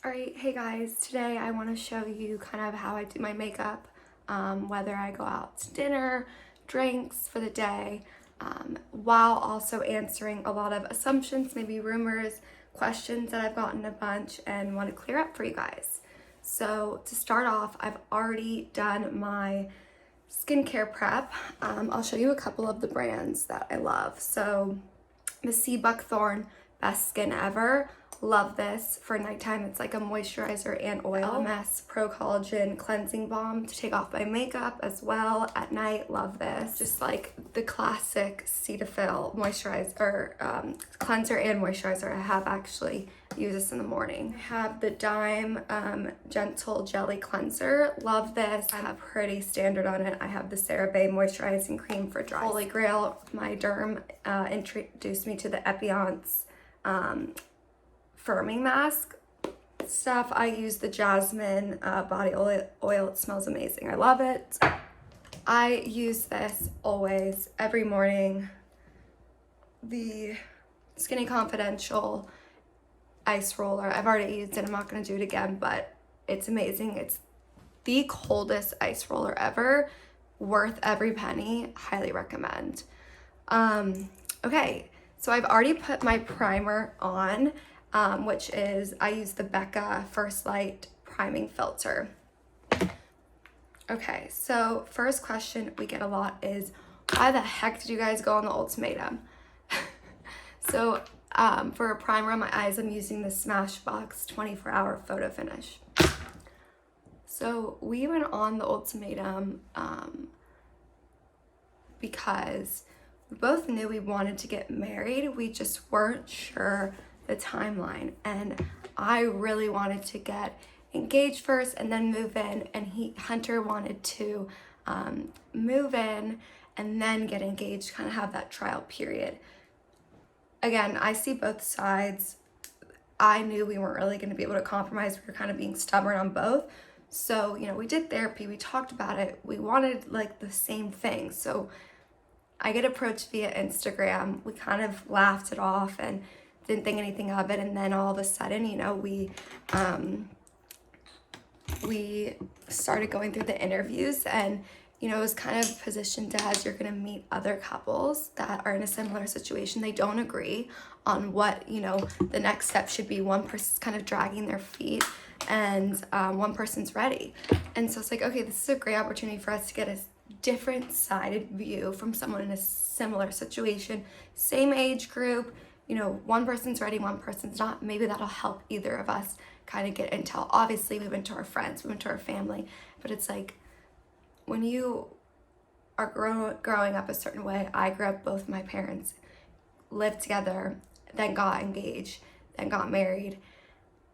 Alright, hey guys, today I want to show you kind of how I do my makeup, whether I go out to dinner, drinks for the day, while also answering a lot of assumptions, maybe rumors, questions that I've gotten a bunch and want to clear up for you guys. So to start off, I've already done my skincare prep. I'll show you a couple of the brands that I love. So the Sea Buckthorn Best Skin Ever. Love this for nighttime. It's like a moisturizer and oil. LMS Pro Collagen Cleansing Balm to take off my makeup as well at night. Love this. Just like the classic Cetaphil moisturizer, cleanser and moisturizer. I have actually used this in the morning. I have the Dime Gentle Jelly Cleanser. Love this. I have pretty standard on it. I have the CeraVe Moisturizing Cream for dry. Holy Grail, my derm introduced me to the Epionce firming mask stuff. I use the jasmine body oil. It smells amazing. I love it. I use this always every morning. The Skinny Confidential ice roller. I've already used it. I'm not going to do it again, but it's amazing. It's the coldest ice roller ever. Worth every penny. Highly recommend. Okay, so I've already put my primer on, which is, I use the Becca First Light Priming Filter. Okay, so first question we get a lot is, why the heck did you guys go on the Ultimatum? So for a primer on my eyes, I'm using the Smashbox 24-hour photo finish. So we went on the Ultimatum because we both knew we wanted to get married. We just weren't sure the timeline, and I really wanted to get engaged first and then move in, and Hunter wanted to move in and then get engaged, kind of have that trial period. Again, I see both sides. I knew we weren't really going to be able to compromise. We were kind of being stubborn on both. So, we did therapy, we talked about it, we wanted like the same thing. So I get approached via Instagram. We kind of laughed it off and didn't think anything of it. And then all of a sudden, we started going through the interviews, and it was kind of positioned as you're going to meet other couples that are in a similar situation. They don't agree on what, the next step should be. One person's kind of dragging their feet, and one person's ready. And so it's like, okay, this is a great opportunity for us to get a different sided view from someone in a similar situation, same age group. One person's ready, one person's not. Maybe that'll help either of us kind of get intel. Obviously, we went to our friends, we went to our family, but it's like, when you are growing up a certain way, I grew up, both my parents lived together, then got engaged, then got married,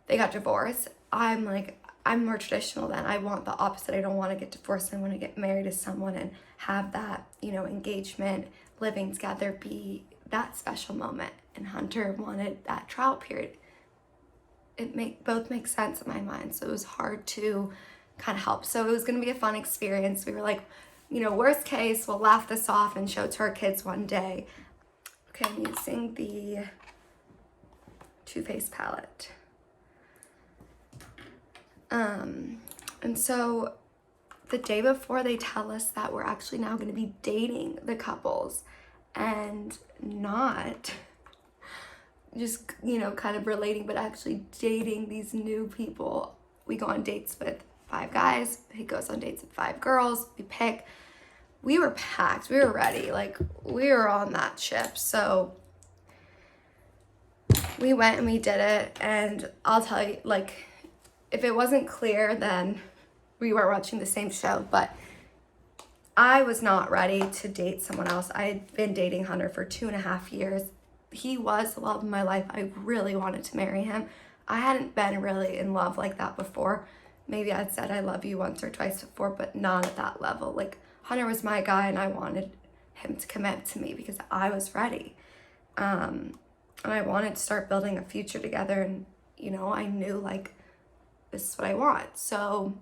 they got divorced. I'm more traditional than I want the opposite. I don't want to get divorced. I want to get married to someone and have that, engagement, living together be that special moment. And Hunter wanted that trial period. Both make sense in my mind. So it was hard to kind of help. So it was going to be a fun experience. We were like, worst case, we'll laugh this off and show it to our kids one day. Okay, I'm using the Too Faced palette. And so the day before, they tell us that we're actually now going to be dating the couples and not just, kind of relating, but actually dating these new people. We go on dates with 5 guys. He goes on dates with 5 girls. We pick. We were packed. We were ready. Like, we were on that ship. So we went and we did it. And I'll tell you, like, if it wasn't clear, then we weren't watching the same show. But I was not ready to date someone else. I had been dating Hunter for 2.5 years. He was the love of my life. I really wanted to marry him. I hadn't been really in love like that before. Maybe I'd said I love you once or twice before, but not at that level. Like, Hunter was my guy, and I wanted him to commit to me because I was ready. And I wanted to start building a future together, and, I knew, like, this is what I want. So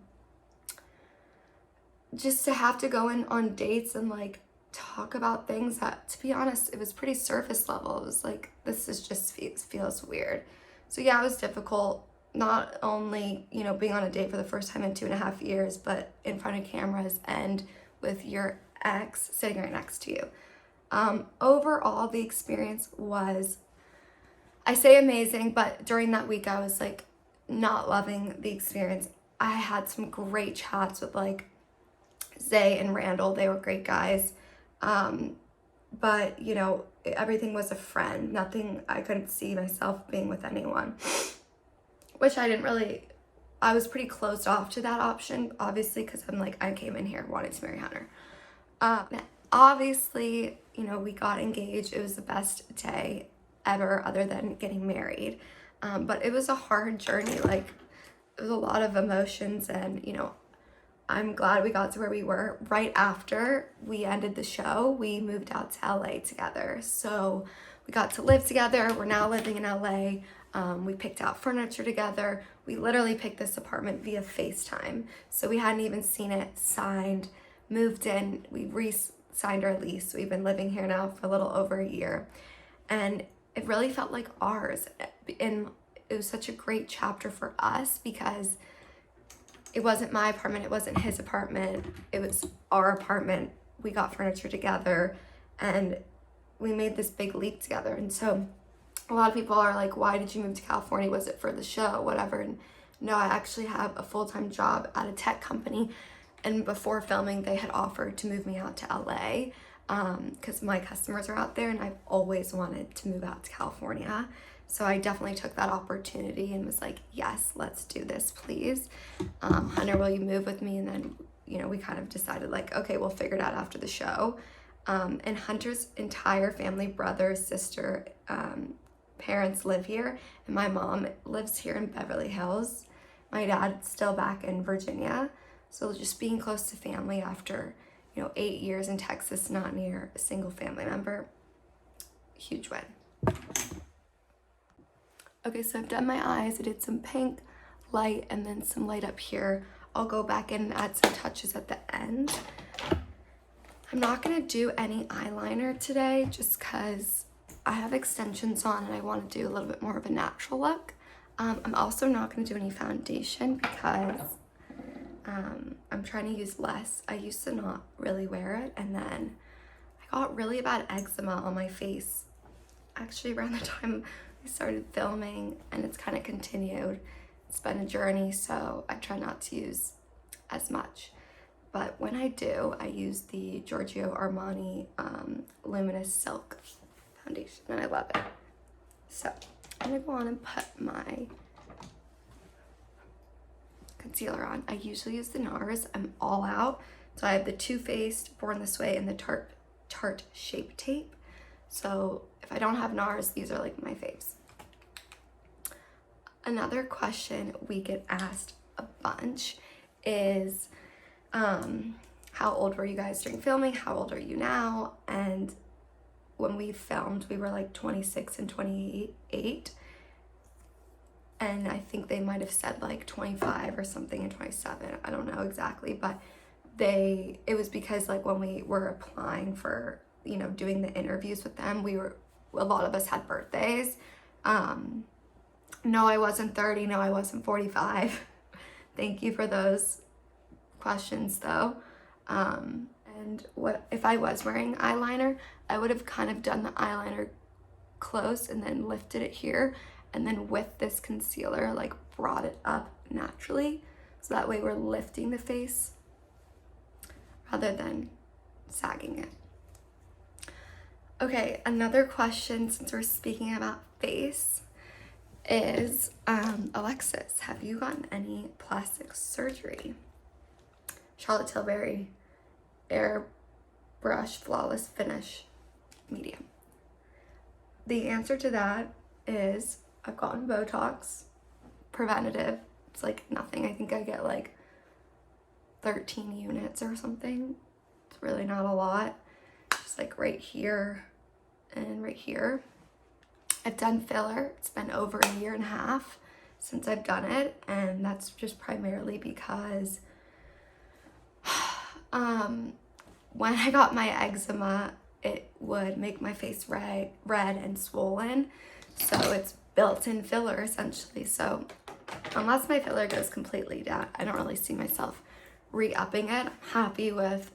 just to have to go in on dates and, like, talk about things that, to be honest, it was pretty surface level. It was like, this is just feels weird. So yeah, it was difficult. not only, you know, being on a date for the first time in 2.5 years, but in front of cameras and with your ex sitting right next to you. Overall, the experience was, I say amazing, but during that week I was like not loving the experience. I had some great chats with like Zay and Randall. They were great guys. But you know, everything was a friend. Nothing, I couldn't see myself being with anyone, which I was pretty closed off to that option, obviously, because I'm like, I came in here wanting to marry Hunter. Obviously, you know, we got engaged. It was the best day ever other than getting married. But it was a hard journey. Like, it was a lot of emotions, and, you know, I'm glad we got to where we were. Right after we ended the show, we moved out to LA together. So we got to live together. We're now living in LA. We picked out furniture together. We literally picked this apartment via FaceTime. So we hadn't even seen it, signed, moved in. We re-signed our lease. We've been living here now for a little over a year. And it really felt like ours. And it was such a great chapter for us because it wasn't my apartment, it wasn't his apartment, it was our apartment. We got furniture together and we made this big leap together. And so a lot of people are like, why did you move to California? Was it for the show? Whatever. And no, I actually have a full-time job at a tech company. And before filming, they had offered to move me out to LA because my customers are out there and I've always wanted to move out to California. So I definitely took that opportunity and was like, yes, let's do this, please. Hunter, will you move with me? And then, you know, we kind of decided like, okay, we'll figure it out after the show. And Hunter's entire family, brother, sister, parents live here. And my mom lives here in Beverly Hills. My dad's still back in Virginia. So just being close to family after, you know, 8 years in Texas, not near a single family member, huge win. Okay, so I've done my eyes. I did some pink light and then some light up here. I'll go back in and add some touches at the end. I'm not gonna do any eyeliner today just because I have extensions on and I want to do a little bit more of a natural look. I'm also not gonna do any foundation because I'm trying to use less. I used to not really wear it, and then I got really bad eczema on my face actually around the time we started filming, and it's kind of continued. It's been a journey, so I try not to use as much. But when I do, I use the Giorgio Armani Luminous Silk foundation, and I love it. So I'm gonna go on and put my concealer on. I usually use the NARS. I'm all out. So I have the Too Faced, Born This Way, and the Tarte Shape Tape. So if I don't have NARS, these are like my faves. Another question we get asked a bunch is, how old were you guys during filming? How old are you now? And when we filmed, we were like 26 and 28. And I think they might have said like 25 or something and 27. I don't know exactly, but it was because like when we were applying for, you know, doing the interviews with them, a lot of us had birthdays. No, I wasn't 30. No, I wasn't 45. Thank you for those questions though. And what if I was wearing eyeliner, I would have kind of done the eyeliner close and then lifted it here, and then with this concealer like brought it up naturally, so that way we're lifting the face rather than sagging it. Okay, another question, since we're speaking about face, is Alexis, have you gotten any plastic surgery? Charlotte Tilbury Airbrush Flawless Finish Medium. The answer to that is I've gotten Botox preventative. It's like nothing. I think I get like 13 units or something. It's really not a lot. Just like right here and right here. I've done filler. It's been over a year and a half since I've done it, and that's just primarily because when I got my eczema, it would make my face red and swollen. So it's built-in filler essentially. So unless my filler goes completely down, I don't really see myself re-upping it. I'm happy with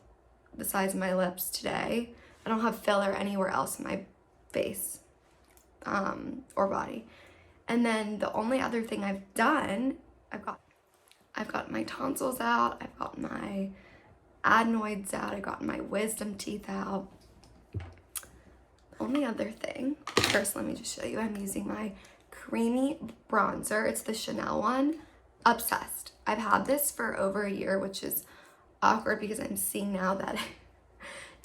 the size of my lips today. I don't have filler anywhere else in my face or body. And then the only other thing I've done, I've got my tonsils out, I've got my adenoids out, I've got my wisdom teeth out. The only other thing, first let me just show you, I'm using my creamy bronzer. It's the Chanel one. Obsessed. I've had this for over a year, which is awkward because I'm seeing now that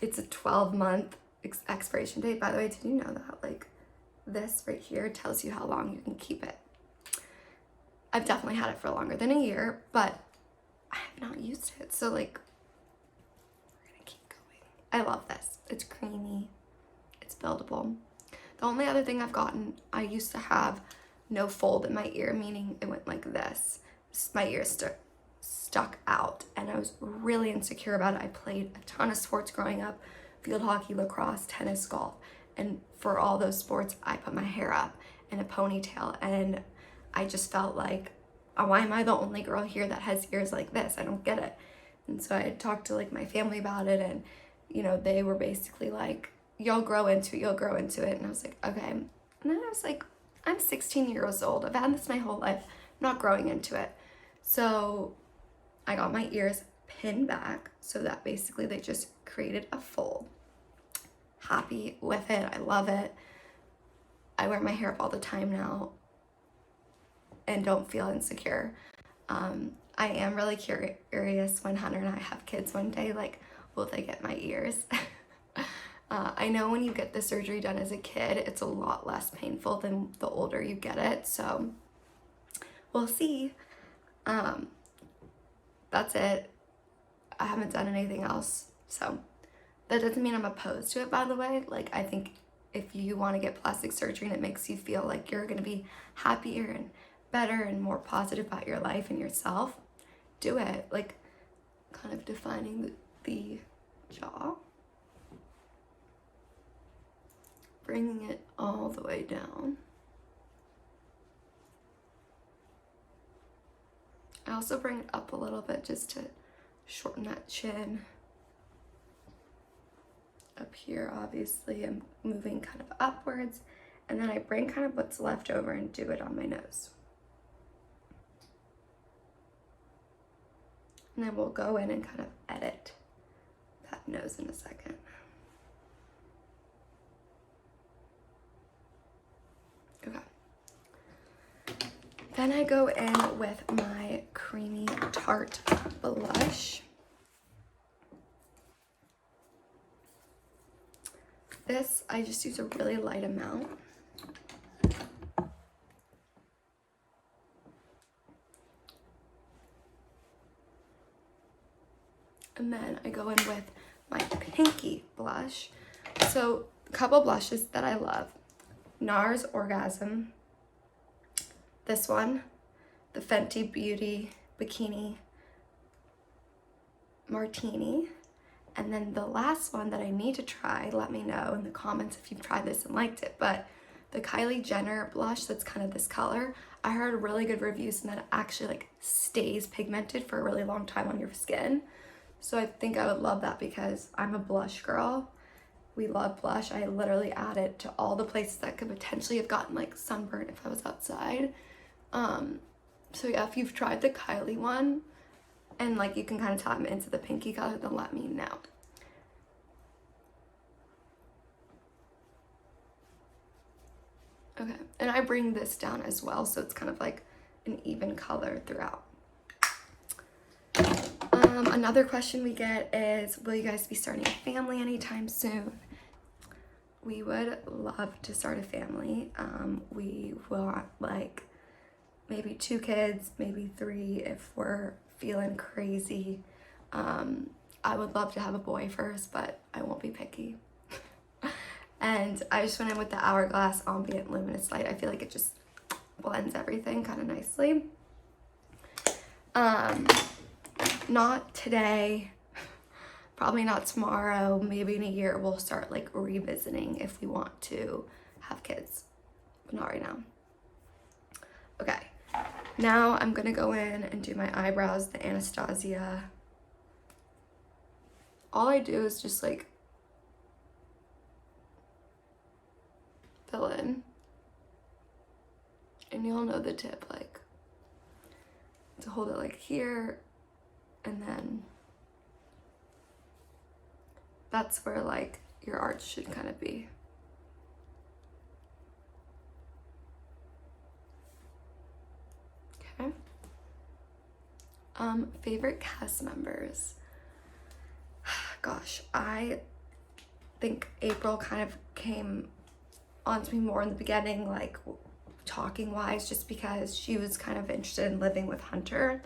it's a 12-month expiration date. By the way, did you know that? Like, this right here tells you how long you can keep it. I've definitely had it for longer than a year, but I have not used it. So like, we're gonna keep going. I love this. It's creamy. It's buildable. The only other thing I've gotten, I used to have no fold in my ear, meaning it went like this. My ear stuck out, and I was really insecure about it. I played a ton of sports growing up, field hockey, lacrosse, tennis, golf, and for all those sports, I put my hair up in a ponytail, and I just felt like, why am I the only girl here that has ears like this? I don't get it. And so I had talked to like my family about it, and you know, they were basically like, you'll grow into it. And I was like, okay. And then I was like, I'm 16 years old. I've had this my whole life. I'm not growing into it. So I got my ears pinned back so that basically they just created a fold. Happy with it. I love it. I wear my hair up all the time now and don't feel insecure. I am really curious when Hunter and I have kids one day, like, will they get my ears? I know when you get the surgery done as a kid, it's a lot less painful than the older you get it, so we'll see. That's it. I haven't done anything else, so that doesn't mean I'm opposed to it, by the way. Like, I think if you want to get plastic surgery and it makes you feel like you're going to be happier and better and more positive about your life and yourself, do it. Like, kind of defining the jaw, bringing it all the way down. I also bring it up a little bit just to shorten that chin. Up here, obviously, I'm moving kind of upwards, and then I bring kind of what's left over and do it on my nose. And then we'll go in and kind of edit that nose in a second. Okay. Then I go in with my creamy Tarte blush. This, I just use a really light amount. And then I go in with my pinky blush. So a couple blushes that I love. NARS Orgasm. This one, the Fenty Beauty Bikini Martini. And then the last one that I need to try, let me know in the comments if you've tried this and liked it, but the Kylie Jenner blush that's kind of this color. I heard really good reviews and that it actually like stays pigmented for a really long time on your skin. So I think I would love that because I'm a blush girl. We love blush. I literally add it to all the places that could potentially have gotten like sunburn if I was outside. So yeah, if you've tried the Kylie one and like you can kind of tap into the pinky color, then let me know. Okay, and I bring this down as well, so it's kind of like an even color throughout. Another question we get is, will you guys be starting a family anytime soon? We would love to start a family. We want like maybe 2 kids, maybe 3 if we're feeling crazy. I would love to have a boy first, but I won't be picky. And I just went in with the Hourglass Ambient Luminous Light. I feel like it just blends everything kind of nicely. Not today, probably not tomorrow, maybe in a year we'll start like revisiting if we want to have kids, but not right now. Okay, Now I'm gonna go in and do my eyebrows, the Anastasia. All I do is just like fill in, and you'll know the tip, like to hold it like here, and then that's where like your arch should kind of be. Okay. Favorite cast members. Gosh, I think April kind of came onto me more in the beginning, like talking wise, just because she was kind of interested in living with Hunter.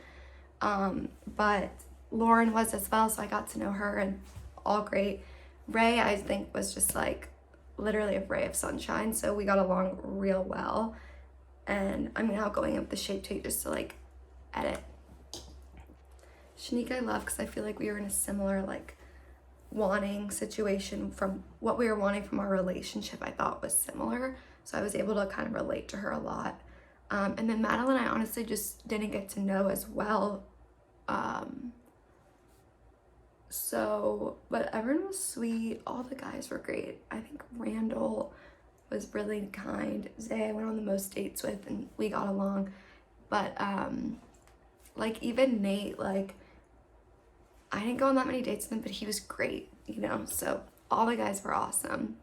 But Lauren was as well, so I got to know her, and all great. Ray, I think, was just like literally a ray of sunshine, so we got along real well. And I'm now going in with the Shape Tape just to like edit. Shanique I love because I feel like we were in a similar like wanting situation from what we were wanting from our relationship. I thought was similar, so I was able to kind of relate to her a lot. And then Madeline I honestly just didn't get to know as well. But everyone was sweet. All the guys were great. I think Randall was really kind. Zay I went on the most dates with, and we got along. But like even Nate, like I didn't go on that many dates with him, but he was great, you know? So all the guys were awesome.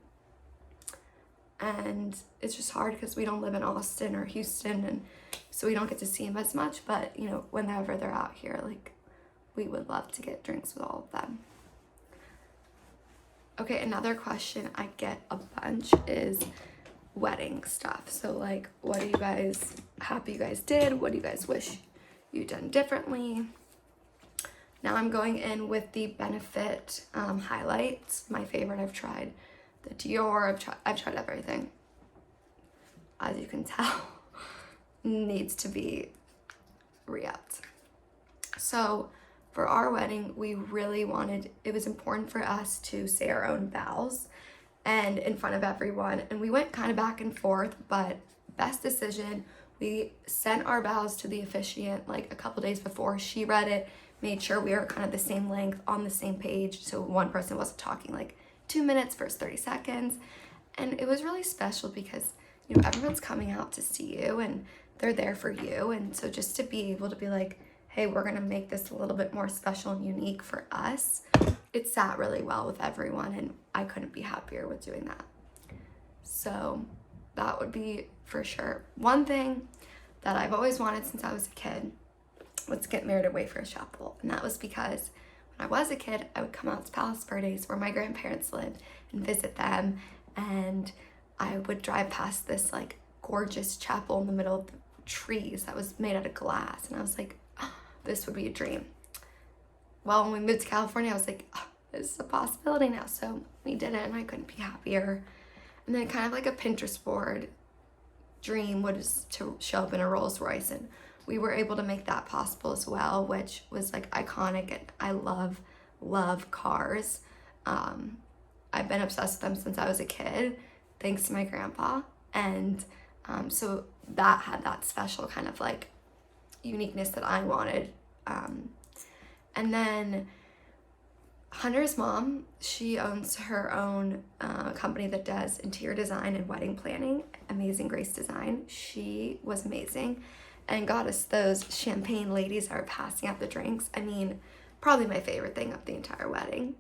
And it's just hard because we don't live in Austin or Houston, and so we don't get to see him as much. But, you know, whenever they're out here, like, we would love to get drinks with all of them. Okay, another question I get a bunch is wedding stuff. So, like, what are you guys happy you guys did? What do you guys wish you'd done differently? Now I'm going in with the Benefit highlights. My favorite. I've tried the Dior. I've tried everything. As you can tell, needs to be re-upped. So for our wedding, we really wanted, it was important for us to say our own vows and in front of everyone. And we went kind of back and forth, but best decision, we sent our vows to the officiant like a couple days before. She read it, made sure we were kind of the same length, on the same page, so one person wasn't talking like 2 minutes versus 30 seconds. And it was really special because, you know, everyone's coming out to see you and they're there for you. And so just to be able to be like, hey, we're gonna make this a little bit more special and unique for us, it sat really well with everyone, and I couldn't be happier with doing that. So that would be for sure. One thing that I've always wanted since I was a kid was to get married at Wayfair Chapel. And that was because when I was a kid, I would come out to Palace Birthdays where my grandparents lived and visit them. And I would drive past this like gorgeous chapel in the middle of the trees that was made out of glass. And I was like, oh, this would be a dream. Well, when we moved to California, I was like, oh, this is a possibility now. So we did it, and I couldn't be happier. And then kind of like a Pinterest board dream was to show up in a Rolls Royce, and we were able to make that possible as well, which was like iconic. And I love cars. I've been obsessed with them since I was a kid, thanks to my grandpa. And so that had that special kind of like uniqueness that I wanted. And then Hunter's mom, she owns her own company that does interior design and wedding planning, Amazing Grace Design. She was amazing and got us those champagne ladies that are passing out the drinks. I mean, probably my favorite thing of the entire wedding.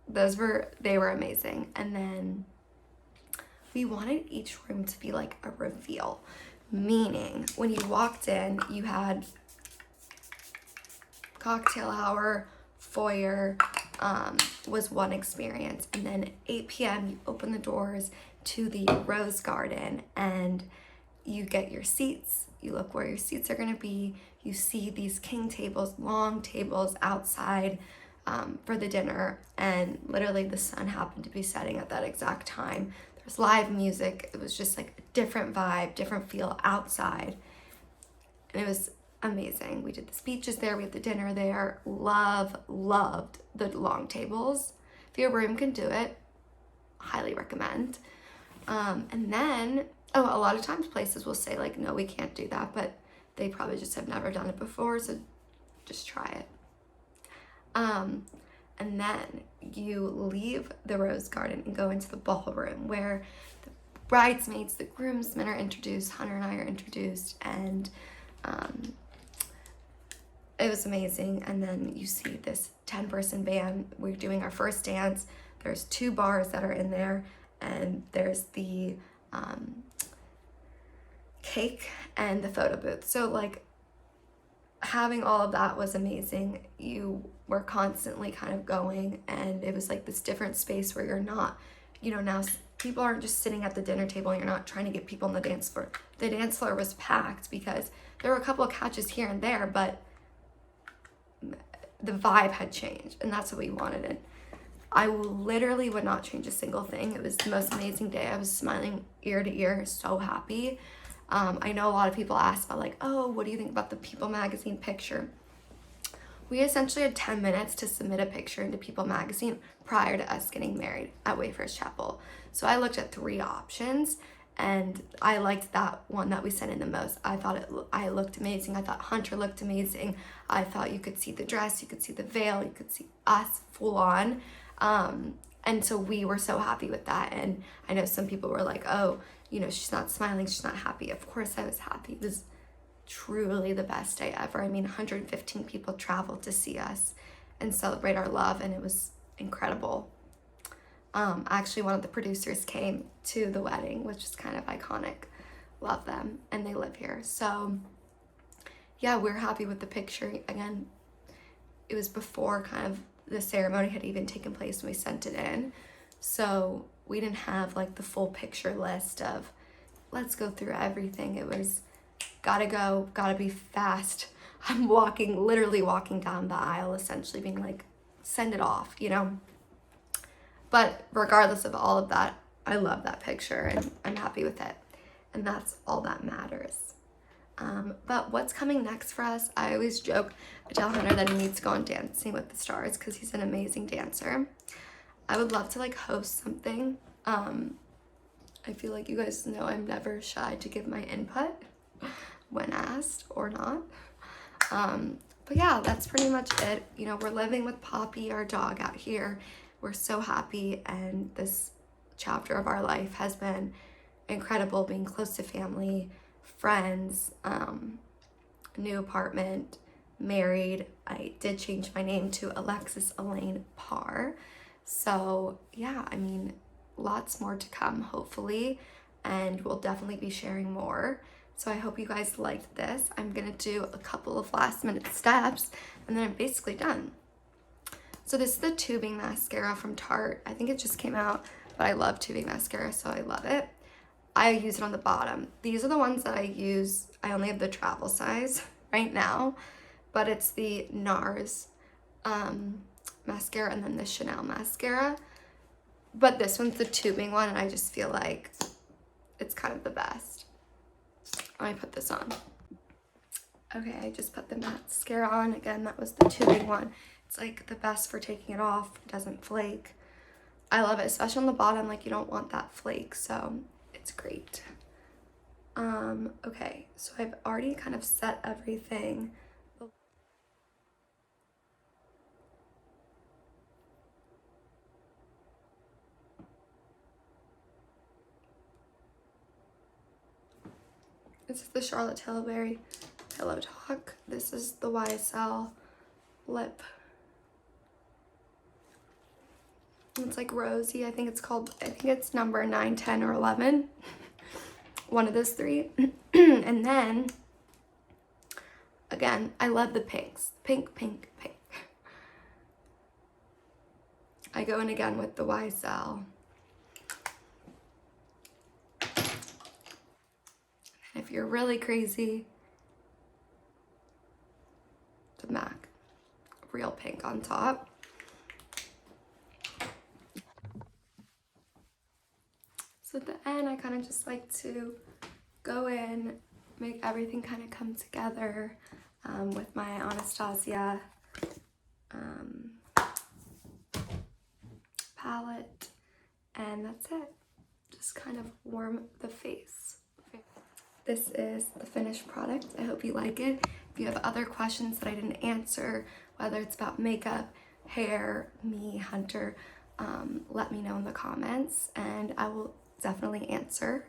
They were amazing. And then we wanted each room to be like a reveal, meaning when you walked in, you had cocktail hour, foyer was one experience, and then 8 p.m. you open the doors to the rose garden and you get your seats. You look where your seats are going to be. You see these king tables, long tables outside for the dinner, and literally the sun happened to be setting at that exact time. There's live music. It was just like a different vibe, different feel outside, and it was amazing. We did the speeches there, we had the dinner there. Loved the long tables. If your room can do it, highly recommend. And then Oh, a lot of times places will say like, no, we can't do that, but they probably just have never done it before, so just try it. And then you leave the rose garden and go into the ballroom where the bridesmaids, the groomsmen are introduced, Hunter and I are introduced, and it was amazing. And then you see this 10-person band. We're doing our first dance. There's 2 bars that are in there, and there's the cake and the photo booth. So like having all of that was amazing. You were constantly kind of going, and it was like this different space where you're not, you know, now people aren't just sitting at the dinner table and you're not trying to get people on the dance floor. The dance floor was packed because there were a couple of couches here and there, but the vibe had changed, and that's what we wanted. And I literally would not change a single thing. It was the most amazing day. I was smiling ear to ear, so happy. I know a lot of people ask about like, oh, what do you think about the People magazine picture? We essentially had 10 minutes to submit a picture into People magazine prior to us getting married at Wayfarers Chapel. So I looked at 3 options, and I liked that one that we sent in the most. I thought I looked amazing. I thought Hunter looked amazing. I thought you could see the dress, you could see the veil, you could see us full on. And so we were so happy with that. And I know some people were like, oh, you know, she's not smiling, she's not happy. Of course I was happy. It was truly the best day ever. I mean, 115 people traveled to see us and celebrate our love, and it was incredible. Actually, one of the producers came to the wedding, which is kind of iconic. Love them, and they live here. So yeah, we're happy with the picture. Again, it was before kind of the ceremony had even taken place when we sent it in. So we didn't have like the full picture list of let's go through everything. It was gotta go, gotta be fast. I'm literally walking down the aisle, essentially being like, send it off, you know? But regardless of all of that, I love that picture and I'm happy with it. And that's all that matters. But what's coming next for us? I always joke, I tell Hunter that he needs to go on Dancing with the Stars because he's an amazing dancer. I would love to like host something. I feel like you guys know I'm never shy to give my input when asked or not. But yeah, that's pretty much it. You know, we're living with Poppy, our dog, out here. We're so happy, and this chapter of our life has been incredible, being close to family, friends, new apartment, married. I did change my name to Alexis Elaine Parr. So yeah, I mean, lots more to come, hopefully, and we'll definitely be sharing more. So I hope you guys liked this. I'm gonna do a couple of last minute steps, and then I'm basically done. So this is the tubing mascara from Tarte. I think it just came out, but I love tubing mascara, so I love it. I use it on the bottom. These are the ones that I use. I only have the travel size right now, but it's the NARS mascara and then the Chanel mascara. But this one's the tubing one, and I just feel like it's kind of the best. I put this on. Okay, I just put the mascara on. Again, that was the tubing one. It's like the best for taking it off. It doesn't flake. I love it, especially on the bottom. Like, you don't want that flake, so it's great. Okay, so I've already kind of set everything. This is the Charlotte Tilbury Pillow Talk. This is the YSL lip. It's like rosy. I think it's called, I think it's number 9, 10, or 11. One of those 3. And then, again, I love the pinks. Pink, pink, pink. I go in again with the YSL. And if you're really crazy, the MAC Real Pink on top. So at the end, I kind of just like to go in, make everything kind of come together with my Anastasia palette, and that's it. Just kind of warm the face. this is the finished product. I hope you like it. If you have other questions that I didn't answer, whether it's about makeup, hair, me, Hunter, let me know in the comments and I will definitely answer.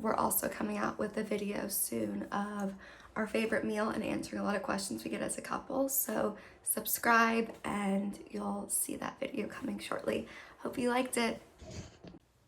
We're also coming out with a video soon of our favorite meal and answering a lot of questions we get as a couple. So subscribe and you'll see that video coming shortly. Hope you liked it.